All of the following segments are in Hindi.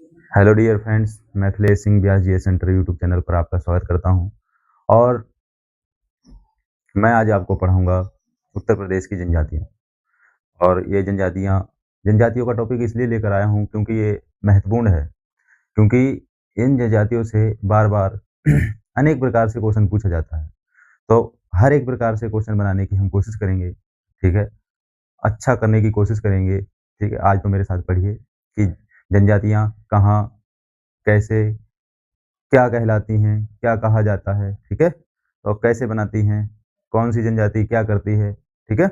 हेलो डियर फ्रेंड्स, मैं अखिलेश सिंह व्यास जी सेंटर यूट्यूब चैनल पर आपका स्वागत करता हूं। और मैं आज आपको पढ़ाऊंगा उत्तर प्रदेश की जनजातियां। और ये जनजातियों का टॉपिक इसलिए लेकर आया हूं क्योंकि ये महत्वपूर्ण है। क्योंकि इन जनजातियों से बार बार अनेक प्रकार से क्वेश्चन पूछा जाता है। तो हर एक प्रकार से क्वेश्चन बनाने की हम कोशिश करेंगे। ठीक है, अच्छा करने की कोशिश करेंगे। ठीक है, आज तो मेरे साथ पढ़िए कि जनजातियां कहाँ, कैसे, क्या कहलाती हैं, क्या कहा जाता है, ठीक है? और कैसे बनाती हैं, कौन-सी जनजाति क्या करती है, ठीक है?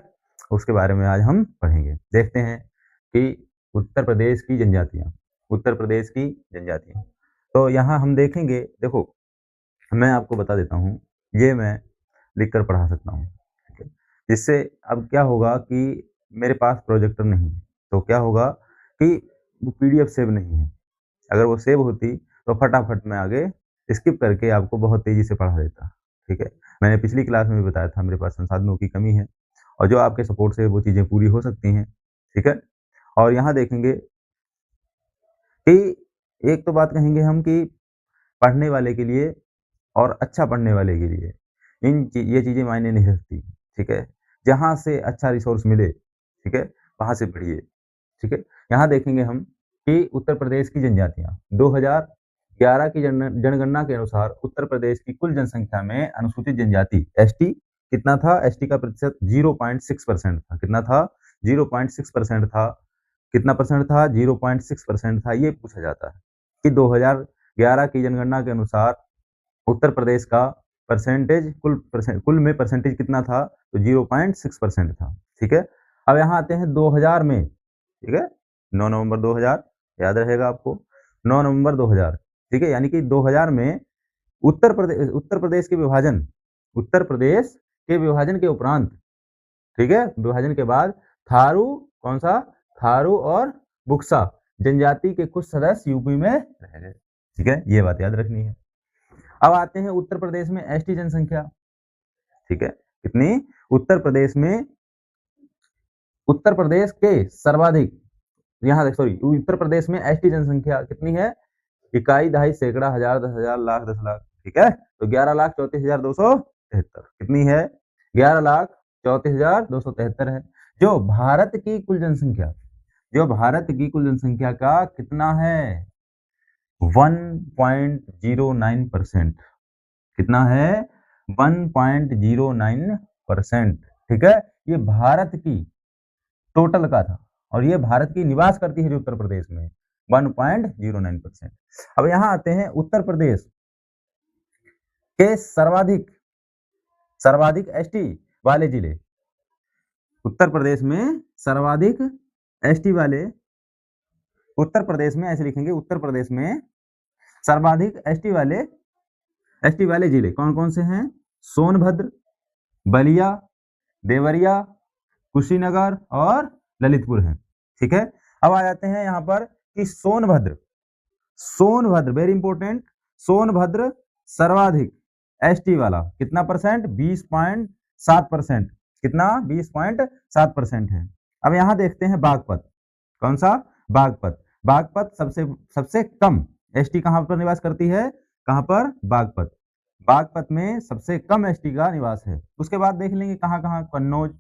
उसके बारे में आज हम पढ़ेंगे। देखते हैं कि उत्तर प्रदेश की जनजातियाँ, उत्तर प्रदेश की जनजातियाँ। तो यहाँ हम देखेंगे, देखो, मैं आपको बता देता हूँ, ये मैं लिख कर पढ़ा सकता हूँ, ठीक है? जिससे अब क्या होगा कि मेरे पास प्रोजेक्टर नहीं है, तो क्या होगा कि वो पीडीएफ सेव नहीं है। अगर वो सेव होती तो फटाफट मैं आगे स्किप करके आपको बहुत तेज़ी से पढ़ा देता, ठीक है? मैंने पिछली क्लास में भी बताया था मेरे पास संसाधनों की कमी है और जो आपके सपोर्ट से वो चीज़ें पूरी हो सकती हैं, ठीक है? और यहाँ देखेंगे कि एक तो बात कहेंगे हम कि पढ़ने वाले के लिए और अच्छा पढ़ने वाले के लिए ये चीज़ें मायने नहीं रखती, ठीक है? जहाँ से अच्छा रिसोर्स मिले, ठीक है? वहाँ से पढ़िए। ठीक है? यहाँ देखेंगे हम कि उत्तर प्रदेश की जनजातियाँ 2011 की जनगणना के अनुसार उत्तर प्रदेश की कुल जनसंख्या में अनुसूचित जनजाति एसटी कितना था? एसटी का प्रतिशत 0.6% था। कितना था? 0.6% था। कितना परसेंट था? 0.6% था। ये पूछा जाता है कि 2011 की जनगणना के अनुसार उत्तर प्रदेश का कुल में परसेंटेज कितना था? तो 0.6% था। ठीक है? अब यहाँ आते हैं 2000 में, ठीक है? 9 नवंबर 2000 याद रहेगा आपको। 9 नवंबर 2000, ठीक है? यानी कि 2000 में उत्तर प्रदेश के विभाजन के उपरांत, ठीक है? विभाजन के बाद थारू, कौन-सा? थारू और बुक्सा जनजाति के कुछ सदस्य यूपी में रह गए। ठीक है? ये बात याद रखनी है। अब आते हैं उत्तर प्रदेश में एसटी जनसंख्या, ठीक है? कितनी? उत्तर प्रदेश में उत्तर प्रदेश के सर्वाधिक, यहाँ सॉरी, उत्तर प्रदेश में एसटी जनसंख्या कितनी है? इकाई, दहाई, सैकड़ा, हजार, 10,000, लाख, 10 लाख, ठीक है? तो 11,34,273 कितनी है? 11,34,273 है। जो भारत की कुल जनसंख्या, जो भारत की कुल जनसंख्या का कितना है? 1.09%। कितना है? 1.09%, ठीक है? ये भारत की टोटल का था और ये भारत की निवास करती है जो उत्तर प्रदेश में 1.09%। अब यहाँ आते हैं उत्तर प्रदेश के सर्वाधिक सर्वाधिक एसटी वाले जिले। उत्तर प्रदेश में सर्वाधिक एसटी वाले, उत्तर प्रदेश में ऐसे लिखेंगे, उत्तर प्रदेश में सर्वाधिक एसटी वाले जिले कौन कौन से हैं? सोनभद्र, बलिया, देवरिया, कुशीनगर और ललितपुर हैं, ठीक है? अब आ जाते हैं यहाँ पर कि सोनभद्र वेरी इंपॉर्टेंट, सोनभद्र सर्वाधिक एसटी वाला कितना परसेंट? 20.7%। कितना? 20.7% है। अब यहाँ देखते हैं बागपत, कौन सा? बागपत। बागपत सबसे सबसे कम एसटी कहाँ पर निवास करती है? कहाँ पर? बागपत। बागपत में सबसे कम एसटी का निवास है। उसके बाद देख लेंगे कहाँ कहाँ, कन्नौज,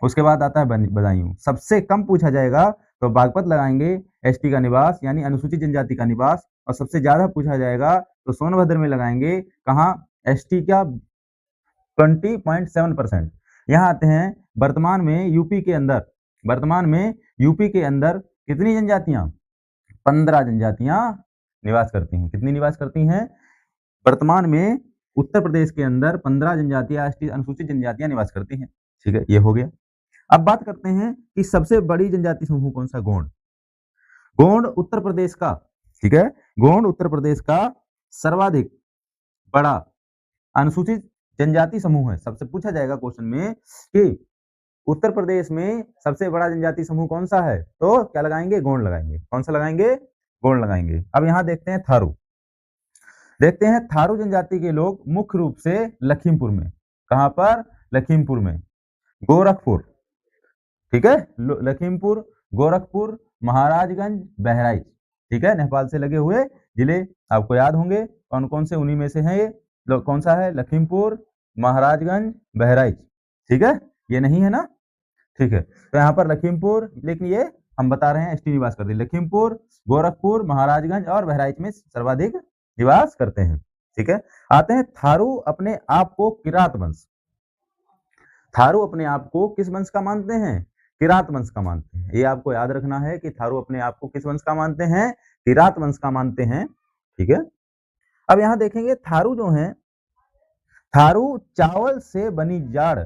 उसके बाद आता है बदायूं। सबसे कम पूछा जाएगा तो बागपत लगाएंगे एसटी का निवास यानी अनुसूचित जनजाति का निवास, और सबसे ज्यादा पूछा जाएगा तो सोनभद्र में लगाएंगे कहाँ? एसटी का 20.7%। यहाँ आते हैं वर्तमान में यूपी के अंदर कितनी जनजातियां? 15 जनजातियां निवास करती हैं। कितनी निवास करती हैं? वर्तमान में उत्तर प्रदेश के अंदर 15 जनजातियां अनुसूचित जनजातियां निवास करती हैं। ठीक है, ये हो गया। अब बात करते हैं कि सबसे बड़ी जनजाति समूह कौन सा? गोंड। गोंड उत्तर प्रदेश का, ठीक है? गोंड उत्तर प्रदेश का सर्वाधिक बड़ा अनुसूचित जनजाति समूह है। सबसे पूछा जाएगा क्वेश्चन में कि उत्तर प्रदेश में सबसे बड़ा जनजाति समूह कौन सा है? तो क्या लगाएंगे? गोंड लगाएंगे। कौन सा लगाएंगे? गोंड लगाएंगे। अब यहां देखते हैं थारू। देखते हैं थारू जनजाति के लोग मुख्य रूप से लखीमपुर में, कहां पर? लखीमपुर में, गोरखपुर, ठीक है? लखीमपुर, गोरखपुर, महाराजगंज, बहराइच, ठीक है, नेपाल से लगे हुए जिले आपको याद होंगे कौन कौन से, उन्हीं में से हैं ये। कौन सा है? लखीमपुर, महाराजगंज, बहराइच। ठीक है, ये नहीं है ना? ठीक है, तो यहाँ पर लखीमपुर, लेकिन ये हम बता रहे हैं एसटी निवास करते हैं। लखीमपुर, गोरखपुर, महाराजगंज और बहराइच में सर्वाधिक निवास करते हैं। ठीक है, आते हैं थारू अपने आप को किरात वंश। थारू अपने आप को किस वंश का मानते हैं? किरात वंश का मानते हैं। ये आपको याद रखना है कि थारू अपने आप को किस वंश का मानते हैं? किरात वंश का मानते हैं। ठीक है, अब यहाँ देखेंगे थारू जो है, थारू चावल से बनी जाड़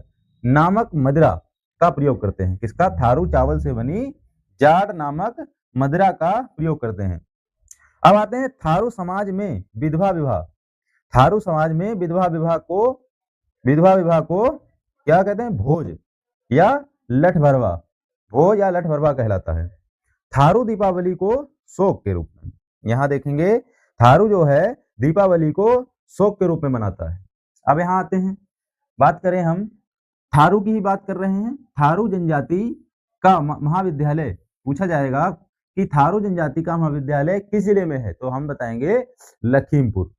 नामक मदिरा का प्रयोग करते हैं। किसका? थारू चावल से बनी जाड़ नामक मदिरा का प्रयोग करते हैं। अब आते हैं थारू समाज में विधवा विवाह। थारू समाज में विधवा विवाह को क्या कहते हैं? भोज या लठभरवा, भोज या लठभरवा कहलाता है। थारू दीपावली को शोक के रूप में, यहां देखेंगे थारू जो है दीपावली को शोक के रूप में मनाता है। अब यहां आते हैं, बात करें हम थारू की ही बात कर रहे हैं। थारू जनजाति का महाविद्यालय, पूछा जाएगा कि थारू जनजाति का महाविद्यालय किस जिले में है, तो हम बताएंगे लखीमपुर।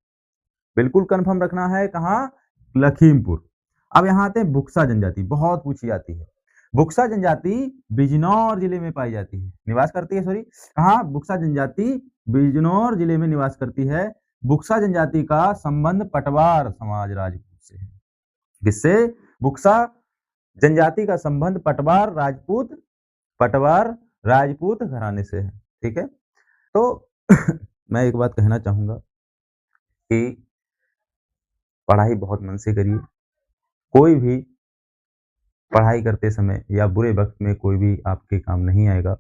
बिल्कुल कंफर्म रखना है, कहां? लखीमपुर। अब यहाँ आते हैं बुक्सा जनजाति, बहुत पूछी जाती है। बुक्सा जनजाति बिजनौर जिले में पाई जाती है, निवास करती है, सॉरी कहाँ? बुक्सा जनजाति बिजनौर जिले में निवास करती है। बुक्सा जनजाति का संबंध पटवार समाज राजपूत से है। किससे? बुक्सा जनजाति का संबंध पटवार राजपूत घराने से है। ठीक है, तो मैं एक बात कहना चाहूंगा कि पढ़ाई बहुत मन से करिए। कोई भी पढ़ाई करते समय या बुरे वक्त में कोई भी आपके काम नहीं आएगा।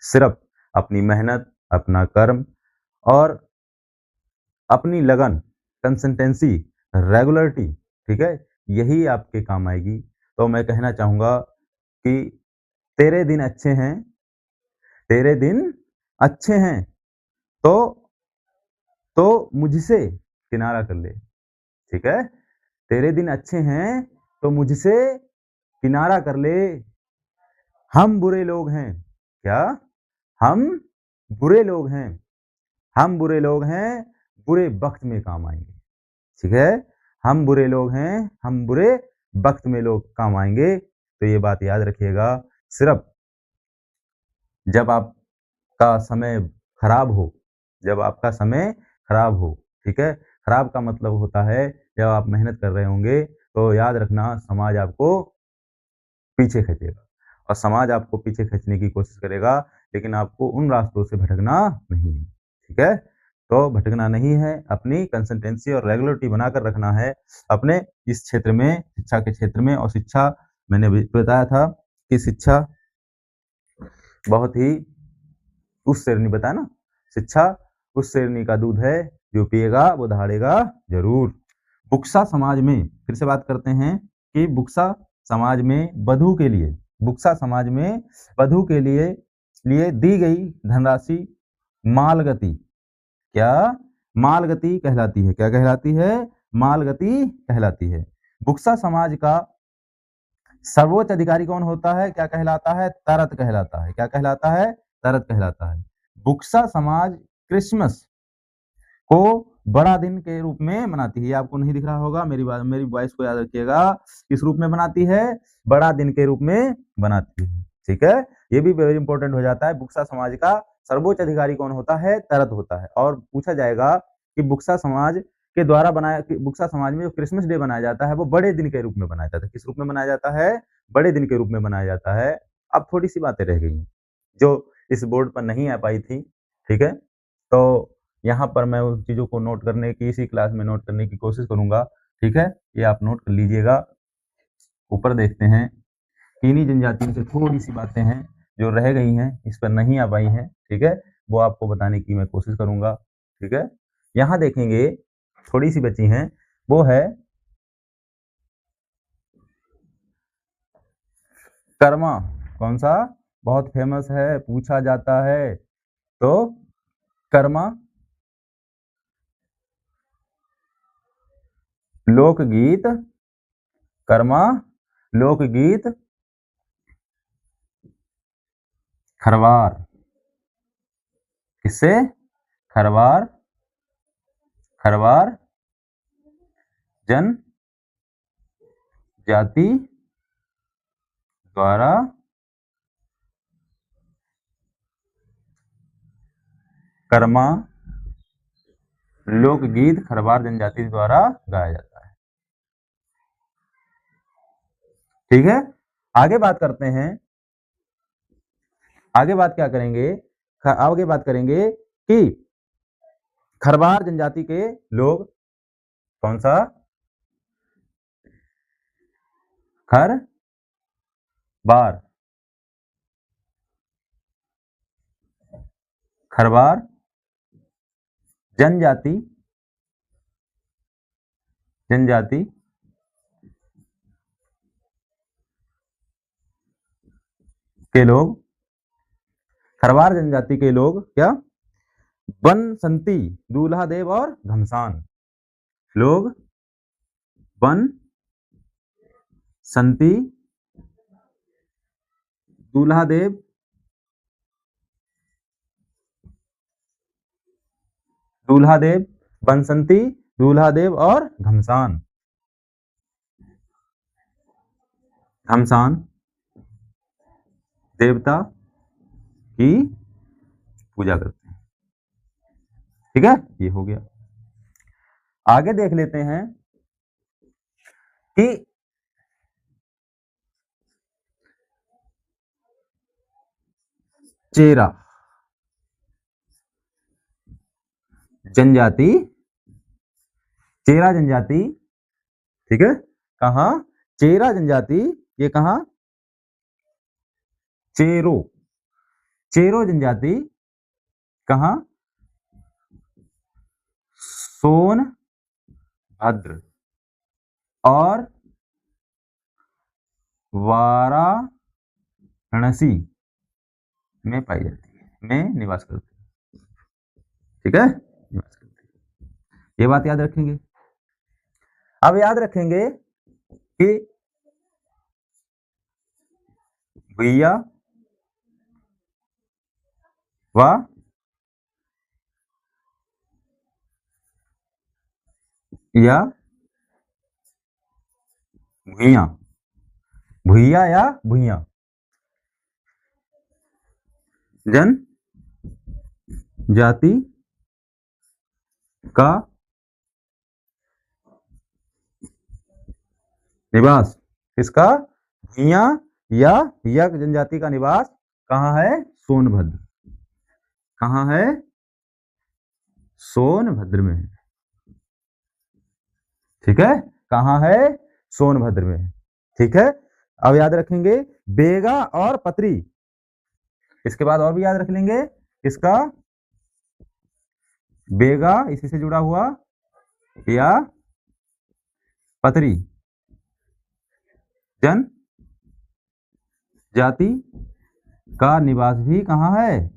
सिर्फ अपनी मेहनत, अपना कर्म और अपनी लगन, कंसिस्टेंसी, रेगुलरिटी, ठीक है, यही आपके काम आएगी। तो मैं कहना चाहूंगा कि तेरे दिन अच्छे हैं, तेरे दिन अच्छे हैं तो मुझसे किनारा कर ले। ठीक है, तेरे दिन अच्छे हैं तो मुझसे किनारा कर ले। हम बुरे लोग हैं, क्या? हम बुरे लोग हैं, हम बुरे लोग हैं, बुरे वक्त में काम आएंगे। ठीक है, हम बुरे लोग हैं, हम बुरे वक्त में लोग काम आएंगे। तो ये बात याद रखिएगा, सिर्फ जब आपका समय खराब हो, जब आपका समय खराब हो, ठीक है, खराब का मतलब होता है जब आप मेहनत कर रहे होंगे, तो याद रखना समाज आपको पीछे खींचेगा और समाज आपको पीछे खींचने की कोशिश करेगा, लेकिन आपको उन रास्तों से भटकना नहीं है। ठीक है, तो भटकना नहीं है, अपनी कंसिस्टेंसी और रेगुलरिटी बनाकर रखना है अपने इस क्षेत्र में, शिक्षा के क्षेत्र में। और शिक्षा, मैंने बताया था कि शिक्षा बहुत ही उस शेरनी, बताया ना, शिक्षा उस शेरनी का दूध है जो पिएगा वो दहाड़ेगा जरूर। बुक्सा समाज में, फिर से बात करते हैं कि बुक्सा समाज में वधु के लिए, बुक्सा समाज में वधु के लिए दी गई धनराशि मालगति, क्या? मालगति कहलाती है। क्या कहलाती है? मालगति कहलाती है। बुक्सा समाज का सर्वोच्च अधिकारी कौन होता है? क्या कहलाता है? तरत कहलाता है। क्या कहलाता है? तरत कहलाता है। बुक्सा समाज क्रिसमस को बड़ा दिन के रूप में मनाती है। ये आपको नहीं दिख रहा होगा, मेरी वॉइस को याद रखिएगा, किस रूप में बनाती है? बड़ा दिन के रूप में बनाती है। ठीक है, ये भी वेरी इंपॉर्टेंट हो जाता है। बुक्सा समाज का सर्वोच्च अधिकारी कौन होता है? तरत होता है। और पूछा जाएगा कि बुक्सा समाज के द्वारा बुक्सा समाज में जो क्रिसमस डे बनाया जाता है वो बड़े दिन के रूप में बनाया जाता है। किस रूप में बनाया जाता है? बड़े दिन के रूप में बनाया जाता है। अब थोड़ी सी बातें रह गई जो इस बोर्ड पर नहीं आ पाई थी। ठीक है, तो यहाँ पर मैं उन चीज़ों को नोट करने की, इसी क्लास में नोट करने की कोशिश करूंगा। ठीक है, ये आप नोट कर लीजिएगा। ऊपर देखते हैं, चीनी जनजाति से थोड़ी सी बातें हैं जो रह गई हैं, इस पर नहीं आ पाई हैं। ठीक है, वो आपको बताने की मैं कोशिश करूंगा। ठीक है, यहाँ देखेंगे थोड़ी सी बची हैं, वो है कर्मा। कौन सा? बहुत फेमस है, पूछा जाता है। तो कर्मा लोकगीत, कर्मा लोकगीत खरवार, किससे? खरवार खरवार जनजाति द्वारा कर्मा लोकगीत खरवार जनजाति द्वारा गाया जाता है। ठीक है, आगे बात करते हैं। आगे बात क्या करेंगे, आगे बात करेंगे कि खरवार जनजाति के लोग कौन सा, खरवार खरवार जनजाति जनजाति के लोग, खरवार जनजाति के लोग क्या, बनसंती, दूल्हा देव और घमसान, लोग बनसंती, दूल्हा देव, बनसंती, दूल्हा देव और घमसान देवता की पूजा करते हैं। ठीक है, ये हो गया। आगे देख लेते हैं कि चेरा जनजाति, चेरा जनजाति, ठीक है, कहां, चेरा जनजाति, ये कहां, चेरो जनजाति कहां, सोनभद्र और वाराणसी में पाई जाती है, में निवास करती है। ठीक है, निवास करती है, ये बात याद रखेंगे। अब याद रखेंगे कि भैया व या भुइया, भुइया या भुइया, जन जाति का निवास, किसका, भुइया या भुइया जनजाति का निवास कहाँ है, सोनभद्र, कहाँ है, सोनभद्र में है। ठीक है, कहाँ है, सोनभद्र में है। ठीक है, अब याद रखेंगे बेगा और पतरी, इसके बाद और भी याद रख लेंगे, इसका बेगा इसी से जुड़ा हुआ या पतरी जन जाति का निवास भी कहाँ है,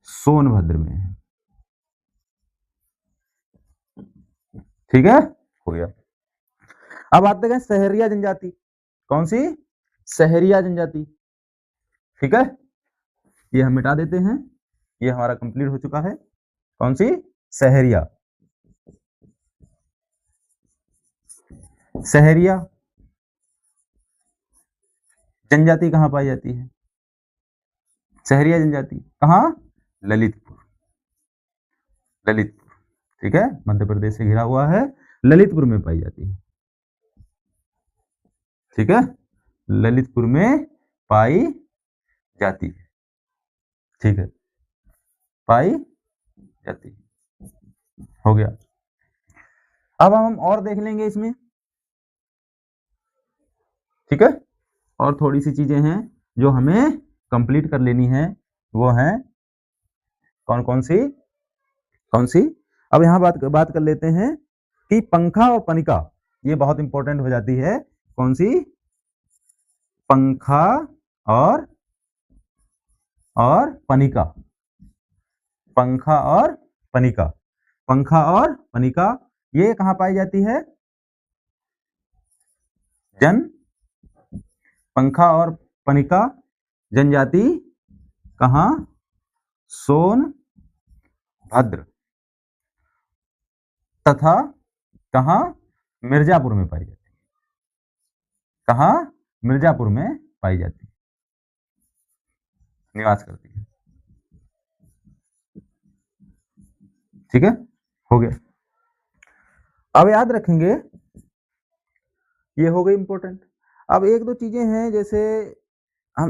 सोनभद्र में है। ठीक है, हो गया। अब आते हैं सहरिया जनजाति, कौन सी, सहरिया जनजाति। ठीक है, ये हम मिटा देते हैं, ये हमारा कंप्लीट हो चुका है। कौन सी, सहरिया, सहरिया जनजाति कहाँ पाई जाती है, सहरिया जनजाति कहाँ, ललितपुर, ललितपुर। ठीक है, मध्य प्रदेश से घिरा हुआ है, ललितपुर में पाई जाती है। ठीक है, ललितपुर में पाई जाती है। ठीक है, पाई जाती है, हो गया। अब हम और देख लेंगे इसमें। ठीक है, और थोड़ी सी चीजें हैं जो हमें कंप्लीट कर लेनी है, वो हैं कौन कौन सी, कौन सी, अब यहां बात कर लेते हैं कि पंखा और पनिका, ये बहुत इंपॉर्टेंट हो जाती है। कौन सी, पंखा और पनिका, पंखा और पनिका, पंखा और पनिका ये कहां पाई जाती है, पंखा और पनिका जनजाति कहां, सोनभद्र भद्र तथा कहाँ मिर्जापुर में पाई जाती है। कहाँ मिर्जापुर में पाई जाती है, निवास करती है। ठीक है, हो गया। अब याद रखेंगे, ये हो गई इंपॉर्टेंट। अब एक दो चीजें हैं, जैसे हम